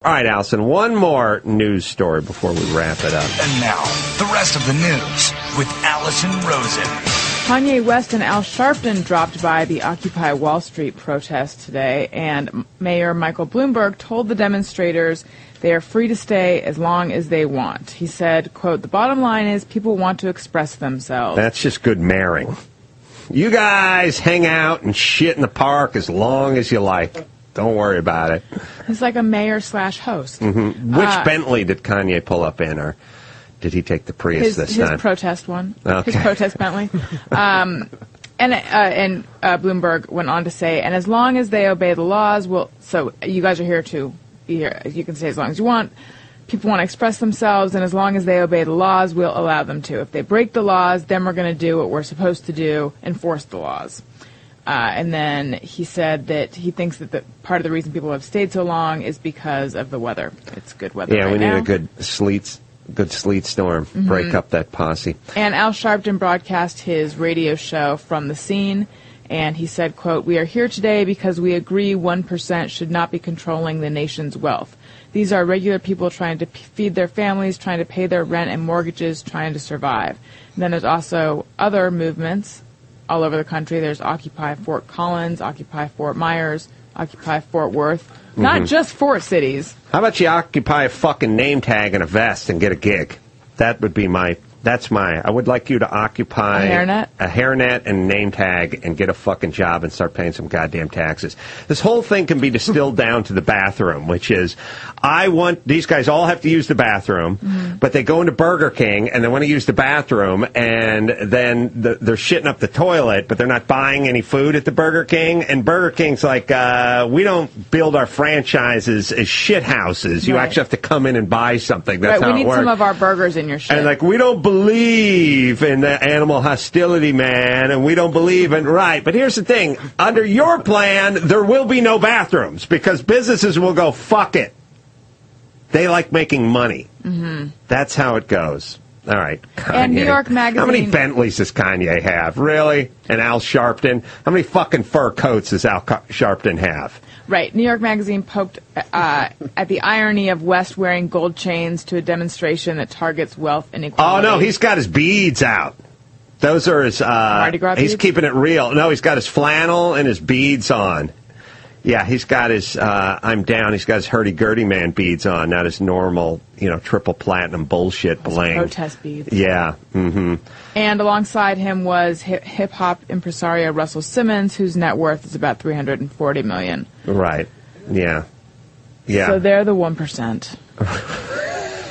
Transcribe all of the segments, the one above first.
All right, Allison, one more news story before we wrap it up. And now, the rest of the news with Allison Rosen. Kanye West and Al Sharpton dropped by the Occupy Wall Street protest today, and Mayor Michael Bloomberg told the demonstrators they are free to stay as long as they want. He said, quote, "The bottom line is people want to express themselves." That's just good mayoring. You guys hang out and shit in the park as long as you like. Don't worry about it. He's like a mayor/host. Mm-hmm. Which Bentley did Kanye pull up in, or did he take the Prius this time? His protest one. Okay. His protest Bentley. And Bloomberg went on to say, and as long as they obey the laws, so you guys are here to be here. You can stay as long as you want. People want to express themselves, and as long as they obey the laws, we'll allow them to. If they break the laws, then we're going to do what we're supposed to do, enforce the laws. And then he said that he thinks that part of the reason people have stayed so long is because of the weather. It's good weather right now. Yeah, we need a good sleet storm. Mm-hmm. Break up that posse. And Al Sharpton broadcast his radio show from the scene, and he said, quote, "We are here today because we agree 1% should not be controlling the nation's wealth. These are regular people trying to feed their families, trying to pay their rent and mortgages, trying to survive." And then there's also other movements all over the country. There's Occupy Fort Collins, Occupy Fort Myers, Occupy Fort Worth. Mm-hmm. Not just Fort cities. How about you occupy a fucking name tag and a vest and get a gig? That would be I would like you to occupy a hairnet and a name tag and get a fucking job and start paying some goddamn taxes. This whole thing can be distilled down to the bathroom, which is, these guys all have to use the bathroom, but they go into Burger King and they want to use the bathroom, and then they're shitting up the toilet, but they're not buying any food at the Burger King, and Burger King's like, we don't build our franchises as shit houses. You actually have to come in and buy something. That's how it works. We need some of our burgers in your shit. And like, we don't believe in the animal hostility, man, and we don't believe in, right, but here's the thing, under your plan, there will be no bathrooms, because businesses will go, fuck it. They like making money. Mm-hmm. That's how it goes. All right, Kanye. And New York Magazine. How many Bentleys does Kanye have? Really? And Al Sharpton? How many fucking fur coats does Al Sharpton have? Right. New York Magazine poked at the irony of West wearing gold chains to a demonstration that targets wealth inequality. Oh, no, he's got his beads out. Those are his... Mardi Gras beads? He's keeping it real. No, he's got his flannel and his beads on. Yeah, he's got his, I'm down, he's got his hurdy-gurdy man beads on, not his normal, triple platinum bullshit bling. Protest beads. Yeah, mm-hmm. And alongside him was hip-hop impresario Russell Simmons, whose net worth is about $340 million. Right, yeah. Yeah. So they're the 1%.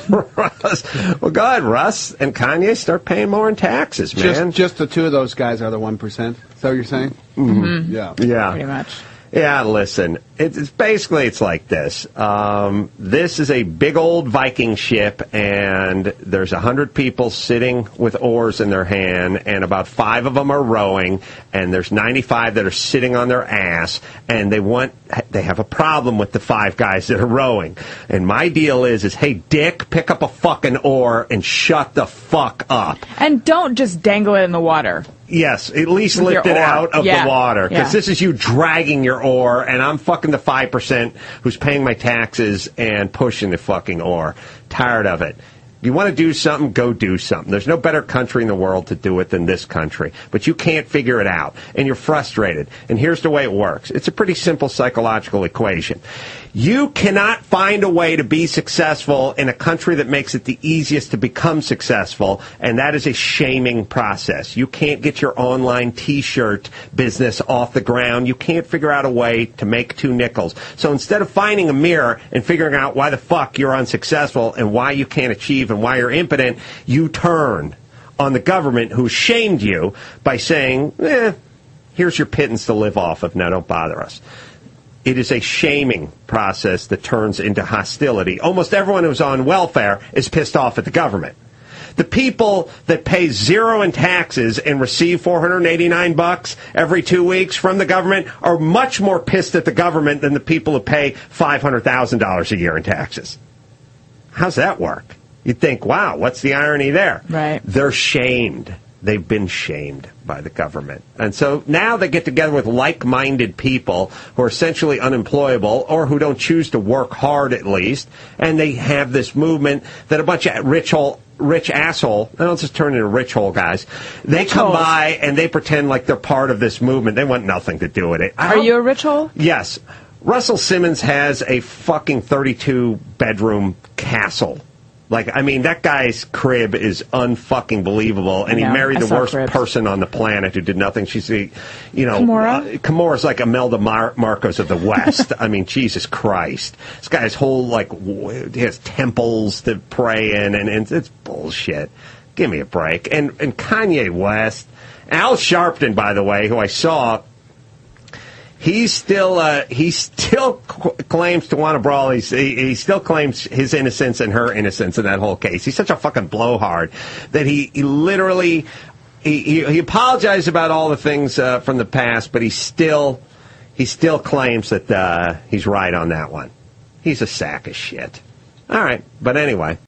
Russ. Well, go ahead, Russ and Kanye, start paying more in taxes, man. Just the two of those guys are the 1%? Is that what you're saying? Mm-hmm. Yeah. Yeah. Pretty much. Yeah, listen, it's basically, it's like this. This is a big old Viking ship, and there's 100 people sitting with oars in their hand, and about 5 of them are rowing, and there's 95 that are sitting on their ass, and they have a problem with the 5 guys that are rowing. And my deal is, hey, Dick, pick up a fucking oar and shut the fuck up. And don't just dangle it in the water. Yes, at least lift it out of the water, because this is you dragging your oar, and I'm fucking the 5% who's paying my taxes and pushing the fucking oar. Tired of it. You want to do something, go do something. There's no better country in the world to do it than this country. But you can't figure it out, and you're frustrated. And here's the way it works. It's a pretty simple psychological equation. You cannot find a way to be successful in a country that makes it the easiest to become successful, and that is a shaming process. You can't get your online T-shirt business off the ground. You can't figure out a way to make 2 nickels. So instead of finding a mirror and figuring out why the fuck you're unsuccessful and why you can't achieve and why you're impotent, you turn on the government who shamed you by saying, here's your pittance to live off of, now don't bother us. It is a shaming process that turns into hostility. Almost everyone who's on welfare is pissed off at the government. The people that pay 0 in taxes and receive $489 every 2 weeks from the government are much more pissed at the government than the people who pay $500,000 a year in taxes. How's that work? You'd think, wow, what's the irony there? Right. They're shamed. They've been shamed by the government. And so now they get together with like-minded people who are essentially unemployable or who don't choose to work hard at least, and they have this movement that a bunch of rich asshole, they don't just turn into rich hole guys, they come by and they pretend like they're part of this movement. They want nothing to do with it. Are you a rich hole? Yes. Russell Simmons has a fucking 32-bedroom castle. Like, I mean, that guy's crib is unfucking believable, and he married the worst person on the planet who did nothing. She's, Camora's like Imelda Marcos of the West. I mean, Jesus Christ. This guy's whole, he has temples to pray in, and it's bullshit. Give me a break. And Kanye West, Al Sharpton, by the way, who I saw, he still claims to want to brawl. He still claims his innocence and her innocence in that whole case. He's such a fucking blowhard that he literally he apologized about all the things from the past, but he still claims that he's right on that one. He's a sack of shit. All right, but anyway.